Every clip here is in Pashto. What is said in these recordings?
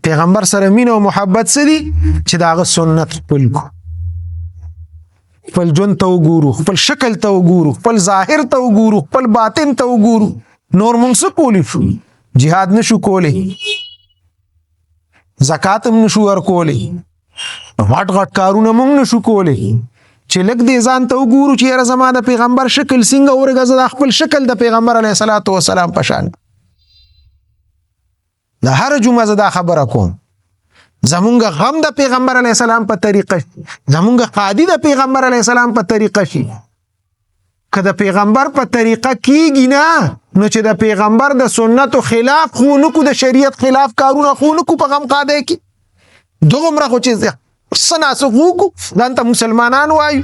پیغمبر سره مینه او محبت سدي چې داغه سنت خپل کو، خپل ژوند ته وګورو، خپل شکل ته وګورو، خپل ظاهر ته وګورو، خپل باطن ته وګورو. نور موږ څه کولی شو؟ جهاد نشو کولی، زکات هم نشو ورکولی، غټ غټ کارونه موږ نشو کولی. چې لږ دې ځان ته وګورو چې یاره زما د پیغمبر شکل څنګه ورګه، زه د خپل شکل د پیغمبر علیه الصلاۃ والسلام په شان. د هر جمعه زه دا خبره کوم، زمونږ غم د پیغمبر علیه السلام په طریقه شي، زمونږ قادي د پیغمبر علیه السلام په طریقه شي. که د پیغمبر په طریقه کیږي نه، نو چې د پیغمبر د سنتو خلاف خو نکو، د شریعت خلاف کارونه خو نکو په غم قاده کې دومره خو چې سناسو کو ځان ته مسلمانان وایو.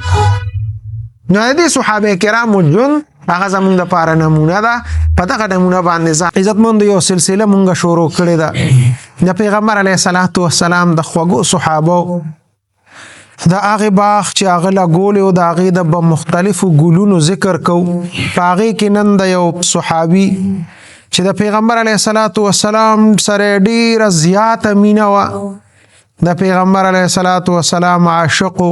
نو د صحابه کرامو ژوند هغه زمونږ دپاره نمونه ده. په دغه نمونه باندې ځان عزتمند یو سلسله مونږ شروع کړې ده د پیغمبر علیه الصلاۃ والسلام د خوږو صحابو، د هغې باغ چې هغه لګولې و، د هغې د مختلفو ګلونو ذکر کو. په هغې کې نن د یو صحابي چې د پیغمبر علیه الصلاۃ والسلام سره ډېره زیاته مینه وه، د پیغمبر علیه الصلاۃ والسلام عاشقو،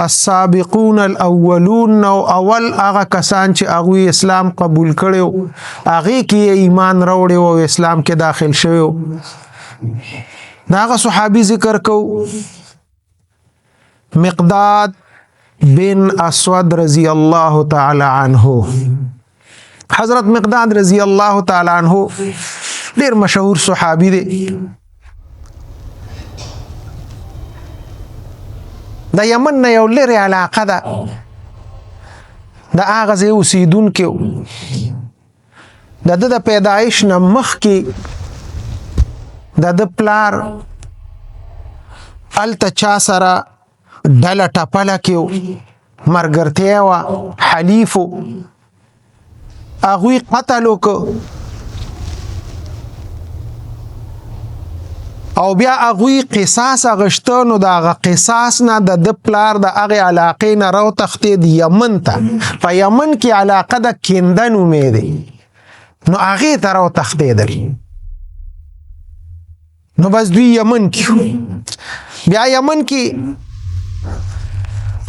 السابقون الاولون، نو اول هغه کسان چې هغوی اسلام قبول کړی و، هغې کې ایمان راوړی و او اسلام کې داخل شوی و. د هغه صحابي ذکر کو، مقداد بن اسود رضی الله تعالی عنه. حضرت مقداد رضی الله تعالی عنه ډیر مشهور صحابي دی. د یمن نه یو لرې علاقه ده، د هغه ځای اوسیدونکی و. د ده د پیدایش نه مخکې د ده پلار هلته چا سره ډله ټپله کې و، ملګرتیا وه، حلیف و، هغوی قتل وکړه او بیا هغوی قصاص اغشته. نو د هغه قصاص نه د ده پلار د هغې علاقې نه راوتښتېد یمن ته. په یمن کې علاقه د کنده نومې دی، نو هغې ته راوتښتېدل. نو بس دوی یمن کې بیا یمن کې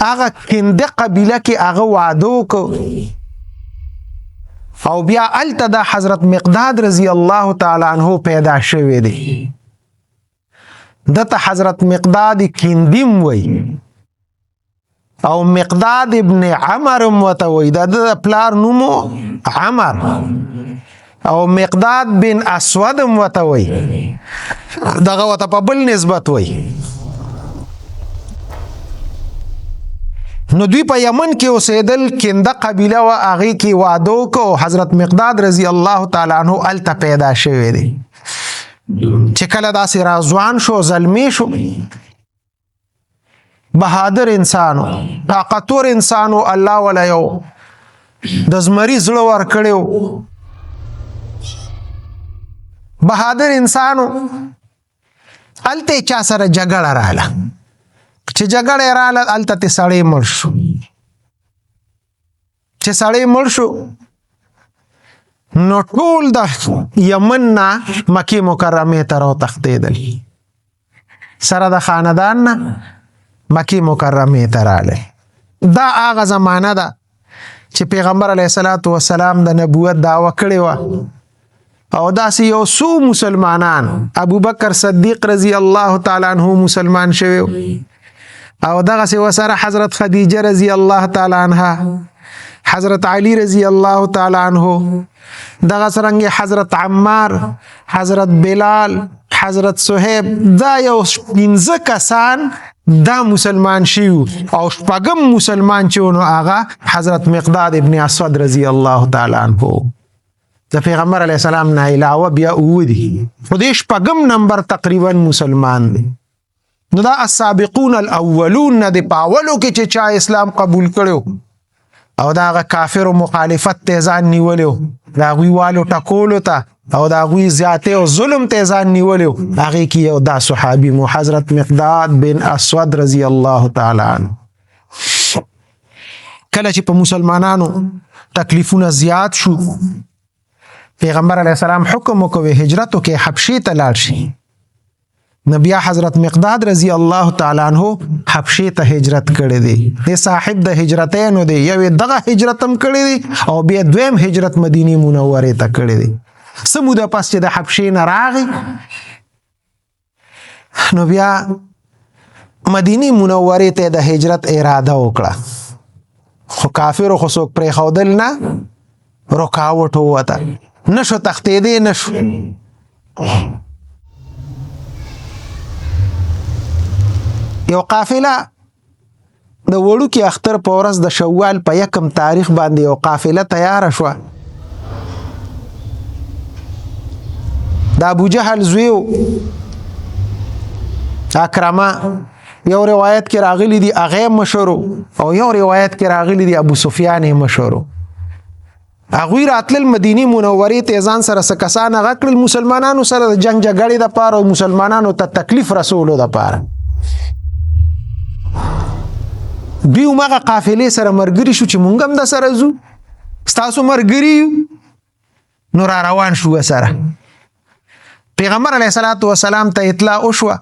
هغه کنده قبیله کې هغه واده وکړ او بیا هلته د حضرت مقداد رضی الله تعالی عنه پیدا شوی دی. دته حضرت مقداد کندیم وی او مقداد ابن عمر ورته وی، د پلار نومو عمر، او مقداد بن اسود ورته وی، دغه ورته په بل نسبت وی. نو دوی په یمن کې اوسېدل، کنده قبیله وه، هغې کې واده وکړ او حضرت مقداد رضی الله تعالی عنه هلته پیدا شوی دی. چې کله داسې راځوان شو، زلمی شو، بهادر انسانو، طاقتور انسانو، الله ولا یو د زمري زړه ورکړی و، بهادر انسانو. هلته چا سره جګړه راغله، چې جګړه یې راغله هلته تې سړی مړ شو. چې سړی مړ شو نو ټول د یمن نه مکې مکرمې ته راوتښتېدل، سره د خاندان نه مکې مکرمې ته راغلی. دا هغه زمانه ده چې پیغمبر علیه الصلاۃ والسلام د نبوت دعوه کړې وه او داسې یو څو مسلمانان، ابوبکر صدیق رضی الله تعالی عنه مسلمان شوی او دغسې ورسره حضرت خدیجه رضی الله تعالی عنها، حضرت علی رضی الله تعالی عنه، دغه څرنګه حضرت عمار، حضرت بلال، حضرت صہیب، دا یو 15 کسان دا مسلمان شیو او شپږم مسلمان چې نو هغه حضرت مقداد ابن اسود رضی الله تعالی عنه. د پیغمبر علیه السلام نه علاوه بیا اووه دي، خو دې شپږم نمبر تقریبا مسلمان دی. نو دا السابقون الاولون نه دی، په اولو کې چې چا اسلام قبول کړو او دا هغه کافر و مخالفت ته ځان نیولیو، د هغوی والو ټکولو ته او د هغوی زیاتې او ظلم ته ځان نیولیو، هغې کې یو دا صحابي مو حضرت مقداد بن اسود رضی الله تعالی عنه. کله چې په مسلمانانو تکلیفونه زیات شو، پیغمبر علیه السلام حکم وکړ هجرت وکړئ، حبشې ته لاړ شي. نبی حضرت مقداد رضی الله تعالی عنہ حبشې ته هجرت کړی دی. د صاحب د هجرتینو دی. یو دغه هجرت هم کړی دی او بیا دویم هجرت مدینه منوره ته کړی دی. سمو د پس چې د حبشې نه راغی نو بیا مدینه منوره ته د هجرت اراده وکړه، خو کافر خو څوک پرې خودل نه رکاوټ وته نشو تختیدې نشو. یو قافله د وړوکي اختر په ورځ د شوال په 1 تاریخ باندې یو قافله تیار شوه. د ابو جهل زوی اکرمه یو روایت کې راغلی دی هغه مشهور او یو روایت کې راغلی دی ابو سفیان مشهور. هغه راتل مدینه منوره ته ځان سره سکسان غکړل مسلمانانو سره د جنگ جګړې د پاره او مسلمانانو ته تکلیف رسولو د پاره. دیو ماغه قافلې سره مرګري شو چې مونږ هم د سره زو ستاسو مرګري نور روان شو سره. پیغمبر علیه الصلاۃ والسلام ته اطلاع وشوه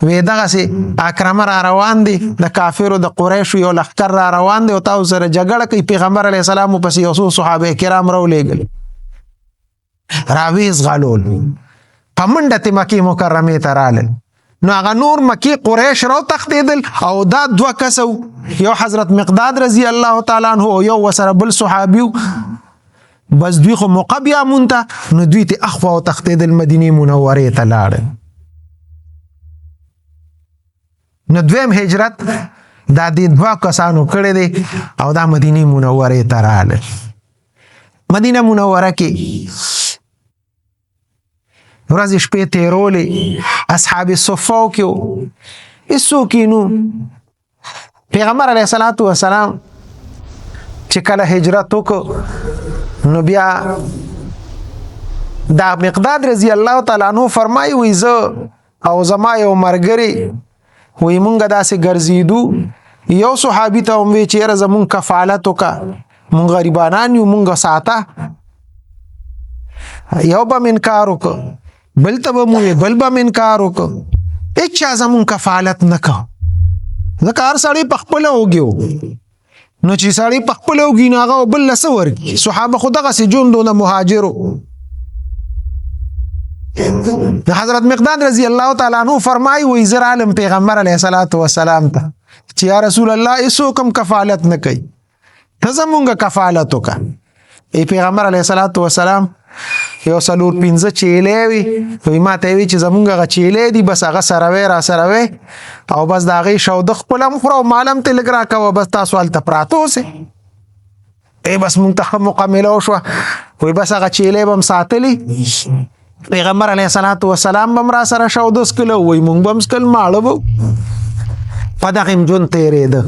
وې دغه سي اکرم را روان دي د کافرو د قریش یو لخر را روان دي او تاسو سره جګړه کوي. پیغمبر علیه السلام پس یو صحابه کرام راولېګل راويز غالول پمنډه ته مکه مکرمه ته رالل. نو هغه نور مکی قریش راو تختیدل او دا دوه کسو یو حضرت مقداد رضی الله تعالی عنہ او یو وسره بل صحابیو بس دوی خو موقع بیا مونته نو دوی ته اخوا او تختیدل مدینه منوره ته لاړل. نو دویم هجرت دا د دوه کسانو کړی دی او دا مدینه منوره ته راغله. مدینه منوره کې ورځ شپې تیرولې اصحاب الصفه کې ایسو کینو. پیغمبر علیه الصلاۃ والسلام چې کله هجرت وکړ نو بیا دا مقداد رضی الله تعالی عنہ فرمایي وي زه او زما یو مرګري وی مونږ داسې ګرځیدو یو صحابي ته وی چې زمون کفالت وکا مونږ غریبانان یو مونږ ساته یو به انکار وک بل ته مو بل به انکار وک اچھا زمون کفالت نکا ذکر سړی پخپل وګیو نو چې سړی پخپل وګی ناغه بل لسور صحابه خدغه سي جون دونه مهاجرو. حضرت مقداد رضی الله تعالی عنہ فرمایي وې زر عالم پیغمبر علیه الصلاۃ والسلام ته چې یا رسول الله ایسو کم کفالت نه کوي ته زمونږه کفالت وکړه. پیغمبر علیه الصلاۃ والسلام یو سلور 15 چیلې وي ما ته وی چې زمونږه چیلې دي بس هغه سره وې را سره وې او بس دا غي شو د خپلم خورو مالم ته لګرا کوه بس تاسو ال ته پراتو سه بس مونږ ته مکمل او شو وي بس هغه چیلې بم ساتلی. پیغمبر علیه الصلاۃ والسلام بم را سره شو د سکل وي مونږ بم سکل مالو پدغم جون تیرې ده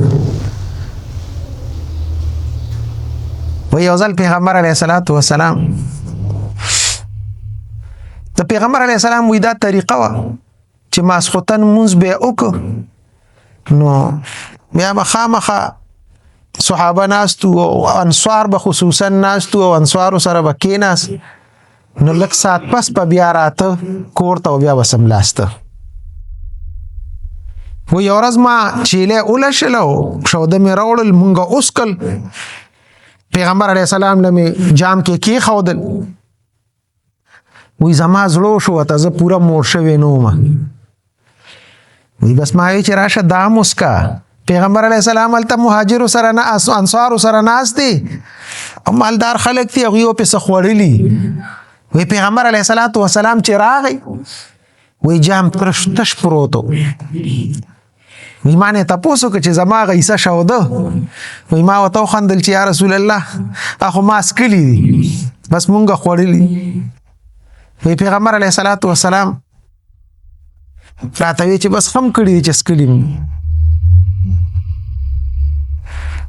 وي یوزل پیغمبر علیه الصلاۃ والسلام د پیغمبر علیه السلام وی دا طریقه وا چې ماسختن مونږ به وک نو بیا مخامخه صحابه ناستو او انصار به خصوصا ناستو او انصار سره وکیناس نو لک سات پس په بیا راته کوړه بیا وسم لاسته و یو ورځ ما چیله اولشلو شو د مې راوړل مونږه اوسکل پیغمبر علیه السلام لمه جام کې خودل وی زما زړه شو ته زه پورا مور شوی نو ما وی بس ما چې راشه دا مسکا پیغمبر علیه السلام الته مهاجر سره نه انصار سره ناس دي او مالدار خلک دي هغه په سخوړلی وی پیغمبر علیه الصلاۃ والسلام چې راغی وی جام تش پروتو وی معنی تاسو چې زما غیسه شو ده وی ما وته خندل چې یا رسول الله اخو ما اسکلی بس مونږه خوړلی. وی پیغمبر علیه الصلاۃ والسلام راته وی چې بس خم کړی چې اسکلیم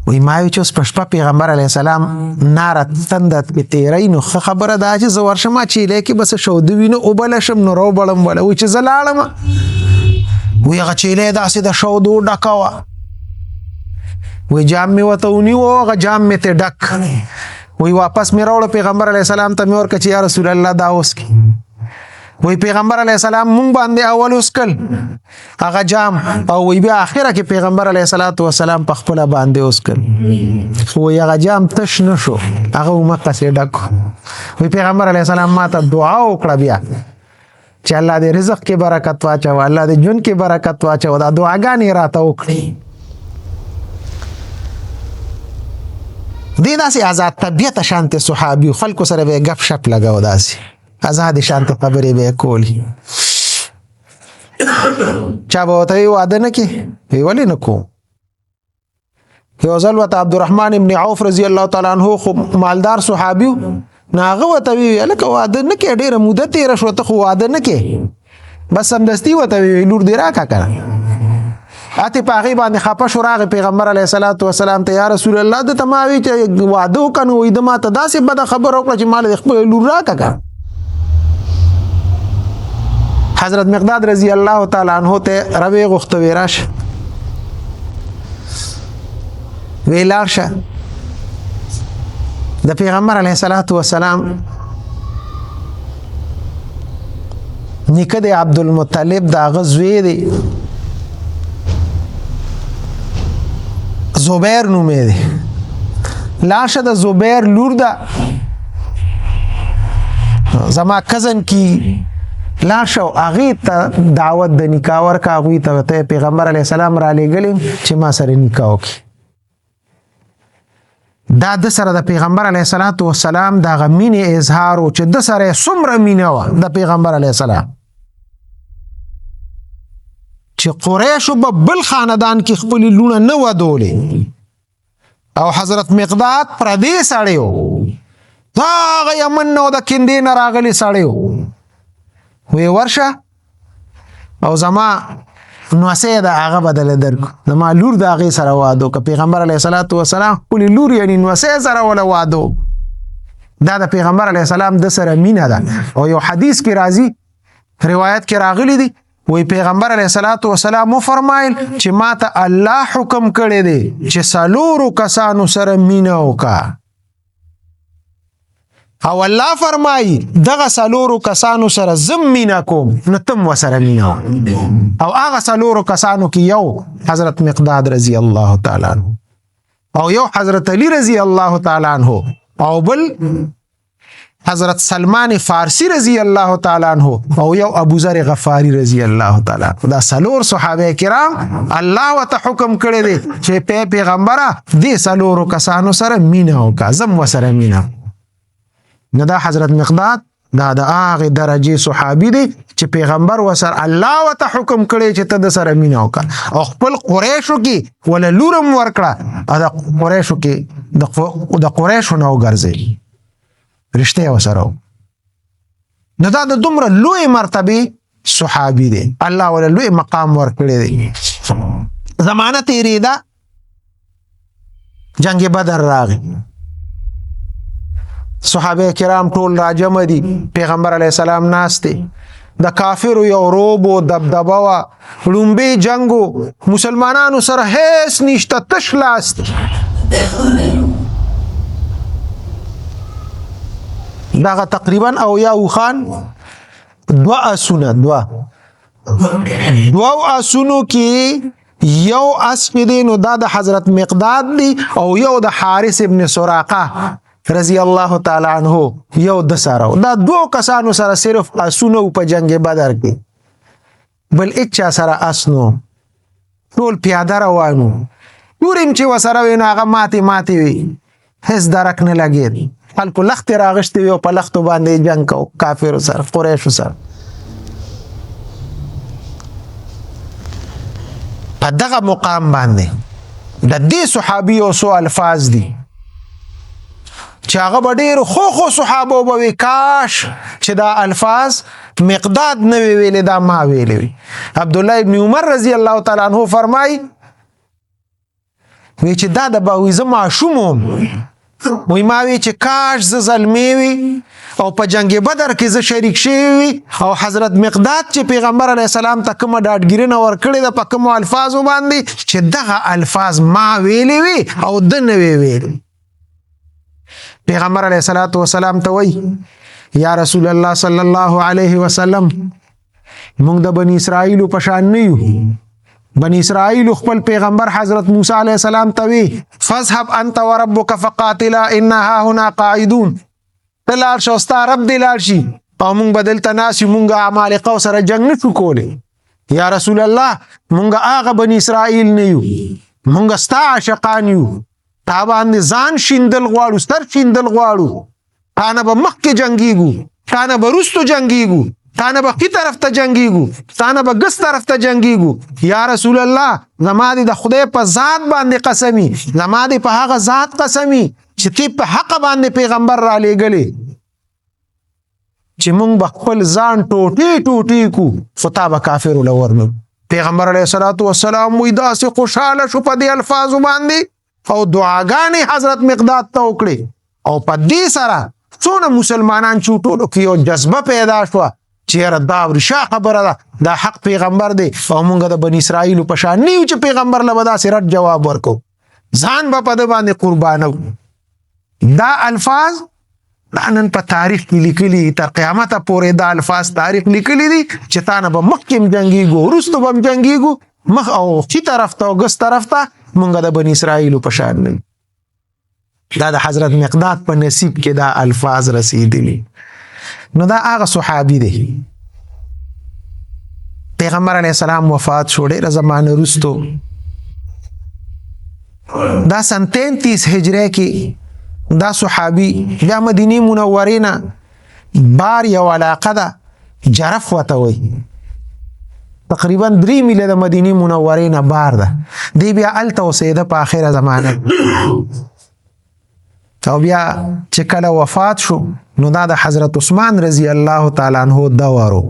وی ما وی چې اوس پښپا پیغمبر علیه السلام نار تندت کې تیرې نو خبره دا چې زو ورشم چې لکه بس شو د وینو او بل شم نو رو بلم ولا وی چې زلالم وی هغه چې له داسې د شو دو ډکوا وی جام می وته ونی و هغه جام می ته ډک وی واپس مې راوړ پیغمبر علیه السلام ته مې ورکړ چې یا رسول الله دا اوس کی وی پیغمبر علیه السلام مونږ باندې اول وسکل هغه جام او وی بیا اخره کې پیغمبر علیه السلام په خپل باندې وسکل خو هغه جام تش نشو هغه مکه سي ډک وی پیغمبر علیه السلام ماته دعا وکړه بیا چې الله دې رزق کې برکت واچو الله دې جون کې برکت واچو دا دعاګانې راته وکړي دې داسې آزاد طبیعت شانت صحابي خلکو سره به غپ شپ لګاو داسې آزاد شانت خبرې به کولی چا به ته واده نه کې ویولې نه کو یو ځل وته عبدالرحمن ابن عوف رضی الله تعالی عنہ خو مالدار صحابي ناغه وته وی لکه واده نه کې ډیره مدته تیر شو ته خو واده نه کې بس سمدستی وته وی لور دی راکا کړه اته پاغي باندې خپه شو راغ پیغمبر علیه الصلاۃ والسلام ته یا رسول الله د تماوی چې واده کنه وې د ماته داسې بد خبر وکړه چې مال خپل لور راکا کړه حضرت مقداد رضی الله تعالی عنہ ته روي غختوي راشه ویلارشه د پیغمبر علیه الصلاۃ والسلام نیکه د عبدالمطلب دا غزوی دی زبیر نومې دی لاشه د زبیر لور ده زما کزن کی لاشه هغه ته دعوت د نکاح ورکا هغه ته پیغمبر علیه السلام را لېګل چې ما سره نکاح وکړي دا د سره د پیغمبر علیه السلام دا غمینه اظهار او چې د سره څومره مینه و د پیغمبر علیه السلام چې قریش په بل خاندان کې خپل لونه نه ودولې او حضرت مقداد پردي سړیو دا یمن نو د کندې نه راغلي سړیو وی ورشه او زما نو سه دا هغه بدل درک زما لور دا هغه سره وادو ک پیغمبر علیه السلام خپل لور یعنی نو سه سره ولا وادو دا د پیغمبر علیه السلام د سره مینه ده او یو حدیث کې راځي روایت کې راغلی دی وی پیغمبر علیه السلام مو فرمایل چې ماته الله حکم کړی دی چې سالورو کسانو سره مینه وکا او الله فرمایي دغه سالورو کسانو سره زم مینه کوم نتم وسره مینه او هغه سالورو کسانو کې یو حضرت مقداد رضی الله تعالی عنہ او یو حضرت علی رضی الله تعالی عنہ او بل حضرت سلمان فارسی رضی الله تعالی عنہ او یو ابو ذر غفاری رضی الله تعالی عنہ دا سلور صحابه کرام الله وت حکم کړی دی چې پیغمبره دې سلور کسانو سره مینه وکا زم وسره مینه نه دا حضرت مقداد دا د هغه درجه صحابي دی چې پیغمبر وسر الله وت حکم کړی چې ته د سره مینه وکا او خپل قریشو کې ولا لورم ورکړه دا قریشو کې د قریشو نو ګرځي رشته وسره نه دا د دومره لوی مرتبه صحابي دی الله ولا لوی مقام ورکړی دی زمانه تیری دا جنگ بدر راغی صحابه کرام ټول راجم دي پیغمبر علیه السلام ناشته د کافرو یو روب او دبدبه وا لومبي جنگو مسلمانانو سره هیڅ نشته تشلاست داغه تقریبا او یا خان دوا اسونه دوا اسونو کې یو اسقدین او د حضرت مقداد دی او یو د حارث ابن سراقه رضی الله تعالی عنہ یو د سره دا دو کسانو سره صرف اسونه په جنگ بدر کې بل اچا سره اسنو ټول پیاده روانو نورم چې وسره ویناغه ماتي وي هیڅ درک نه لګید خلکو لخت راغشتي او په لختو باندې جنگ کو کافر سره قریش سره په دغه مقام باندې د دې صحابي او سو الفاظ دي چې هغه ډېر خو صحابه وبوي کاش چې دا الفاظ مقداد نه ویلې دا ما ویلې عبد الله ابن عمر رضی الله تعالی عنہ فرمای وی چې دا د باوي زما شوموم وی ما وی چې کاش ز زلمی وی او په جنگ بدر کې ز شریک شوی او حضرت مقداد چې پیغمبر علی السلام ته کوم ډاډګیرنه ورکړي د پکم الفاظ باندې چې دغه الفاظ ما ویلې وی او د نه ویل پیغمبر علیه الصلاۃ والسلام ته وی یا رسول الله صلی الله علیه وسلم موږ د بنی اسرائیل په شان نه یو. بنی اسرائیل خپل پیغمبر حضرت موسی علیه السلام ته وی فذهب انت وربك فقاتلا انها هنا قاعدون. تلار شو ستا رب دی لار شي او موږ بدل تناس موږ عمالقه سره جنگ نه شو کوله. یا رسول الله موږ هغه بنی اسرائیل نه یو، موږ ستا عاشقان یو. تا باندې ځان شیندل غواړو، ستر شیندل غواړو. تا نه به مخکې جنګیږو، تا نه به وروستو جنګیږو، تا نه به ښي طرف ته جنګیږو، تا نه به ګس طرف ته جنګیږو. یا رسول الله زما دې د خدای په ذات باندې قسمی، زما دې په هغه ذات قسمی چې تی په حق باندې پیغمبر را لېږلې چې موږ به خپل ځان ټوټې ټوټې کو خو تا به کافرو له ورنو. پیغمبر علیه الصلاة والسلام وایي داسې خوشحاله شو په دې الفاظو باندې او دعاګانې حضرت مقداد ته وکړې او په دې سره څونه مسلمانان چې ټولو کې یو جذبه پیدا شوه چې یاره دا ورشا خبره ده، دا حق پیغمبر دی او موږ د بني اسرائیلو په شان نه یو چې پیغمبر له به داسې رد جواب ورکو، ځان به په ده باندې قربانو. دا الفاظ دا نن په تاریخ کې لیکلي، تر قیامته پورې دا الفاظ تاریخ لیکلي دي چې تا نه به مخکې هم جنګېږو، وروستو به هم جنګېږو، مخ او ښي طرف ته او ګس طرف ته موږ د بني اسرائیلو په شان نه. دا د حضرت مقداد په نصیب کې دا الفاظ رسیدلی. نو دا هغه صحابي دی. پیغمبر علیه السلام وفات شو ډېره زمانه وروستو. دا سن 33 هجری کې دا صحابي بیا مدینې منورې نه بار یو علاقه ده جرف ورته وایي، تقریبا 3 میله د مدینې منورې نه بار ده. دی بیا هلته اوسېده په آخره زمانه او بیا چې کله وفات شو نو دا د حضرت عثمان رضی الله تعالی عنہ دورو.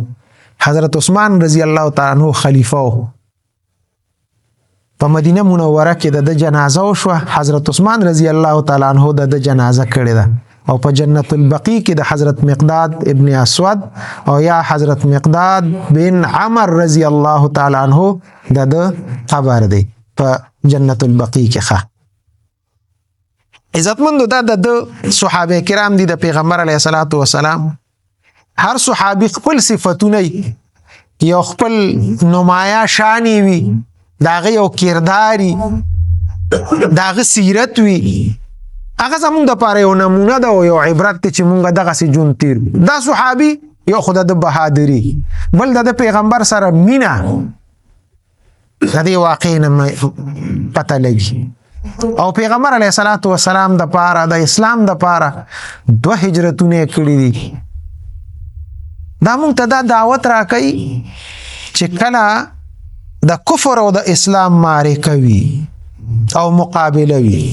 حضرت عثمان رضی الله تعالی عنہ خلیفه و په مدینه منوره کې د جنازه وشوه. حضرت عثمان رضی الله تعالی عنہ د جنازه کړې ده او په جنت البقیع کې د حضرت مقداد ابن اسود او یا حضرت مقداد بن عمر رضی الله تعالی عنہ د قبر دی په جنت البقیع کې. عزتمندو دا د صحابه کرام دي د پیغمبر علیه الصلاۃ والسلام. هر صحابي خپل صفاتونه یو خپل نمایا شانی وي، داغه یو کرداري، داغه سیرت وي. هغه زمونږ د پاره یو نمونه ده او یو عبرت چې مونږ دغه سي جون تیر. دا صحابي یو خدای د بهادری، بل د پیغمبر سره مینا، د دې واقع نه پته لګي. او پیغمبر علیه الصلاۃ والسلام د پاره د اسلام د پاره 2 هجرتونه کړی دي. دا مونږ ته دا دعوت راکړي چې کله د کفر او د اسلام معرکه وي او مقابله وي،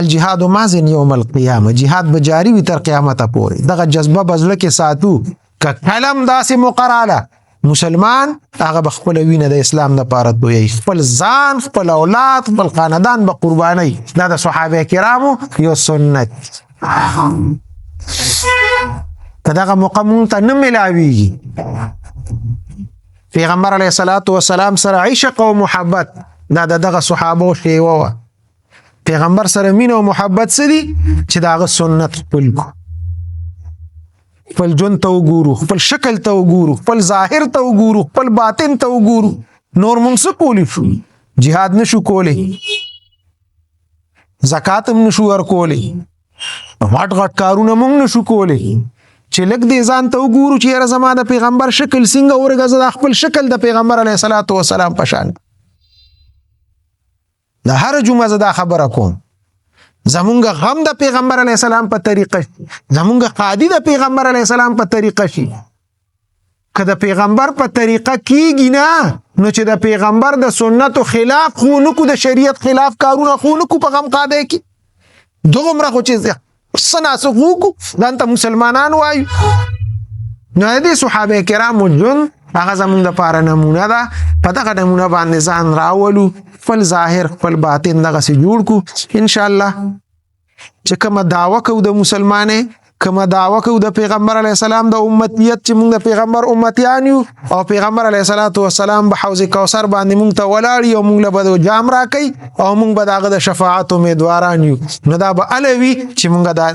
الجهاد مازن یوم القیامه، جهاد به جاری وي تر قیامت پورې. دغه جذبه بزله کې ساتو که کلم داسې مقراله مسلمان هغه به خپل وینه د اسلام لپاره دوی، خپل ځان، خپل اولاد، خپل خاندان به قرباني. دا د صحابه کرامو یو سنت. دغه مقام ته نه ملاويږي. پیغمبر علیه الصلاۃ والسلام سره عشق او محبت دا دغه صحابه شیوه. پیغمبر سره مینه او محبت سدي چې داغه سنت خپل کو، خپل جون ته وګورو، خپل شکل ته وګورو، خپل ظاهر ته وګورو، خپل باطن ته وګورو. نور مونږ څه کولی شو؟ جهاد نشو کولی، زکات هم نشو ورکولی، غټ غټ کارونه مونږ نشو کولی. چې لږ دې ځان ته وګورو چې یاره زما د پیغمبر شکل څنګه ورګه، زه د خپل شکل د پیغمبر علیه الصلاۃ والسلام په شان. د هر جمعه زه دا خبره کوم، زمونږ غم د پیغمبر علیه السلام په طریقه شي، زمونږ قادی د پیغمبر علیه السلام په طریقه شي. که د پیغمبر په طریقه کیږي نه، نو چې د پیغمبر د سنتو خلاف خو نکو، د شریعت خلاف کارونه خو نکو په غم قاده کې دغمره خو چې سناسو کو دانته مسلمانان وایو. نو دې صحابه کرامو جون هغه زمونږ لپاره نمونه ده. په دغه نمونه باندې ځان راولو، خپل ظاهر خپل باطن دغسې جوړ کو. انشاءالله چې کومه دعوه کوو د مسلمانې، کومه دعوه کوو د پیغمبر علیه السلام د امتیت، چې موږ د پیغمبر امتیان یو او پیغمبر علیه الصلاۃ والسلام به حوض کوثر باندې موږ ته ولاړ یو، موږ له به جام راکوي او موږ به د هغه د شفاعت امیدواران یو. نو دا به الوي چې موږ دا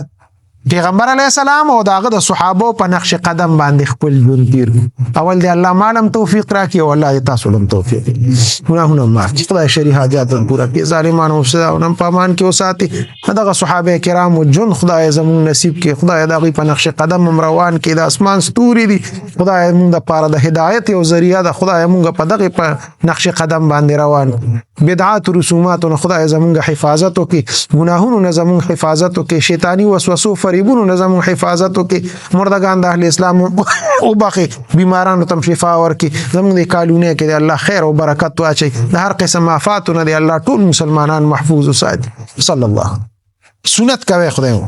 پیغمبر علیه السلام او داغه د صحابه په نقش قدم باندې خپل ژوند تیر اول دی الله مالم توفیق راکړي او الله تاسو لم توفیق ګناهونه معاف کړي خدای شری حاجات پورا کړي ظالمانو مفسدانو په امان کې وساتي دغه صحابه کرام جون خدای زمون نصیب کې خدای دغه په نقش قدم روان کې د اسمان ستوري دي خدای موږ د پاره د هدایت او ذریعہ د خدای موږ په دغه په نقش قدم باندې روان بدعات او رسومات او خدای زمونږ حفاظت وکي ګناهونو نه زمونږ حفاظت وکي شیطانی وسوسو فریبونو نه زمونږ حفاظت وکي مردگان د اهل اسلام او باقي بیمارانو تم شفا ورکي زمونږ د کالونه کې د الله خیر او برکت واچي د هر قسم آفاتونه د الله ټول مسلمانان محفوظ وساتي صلی الله سنت کوي خدای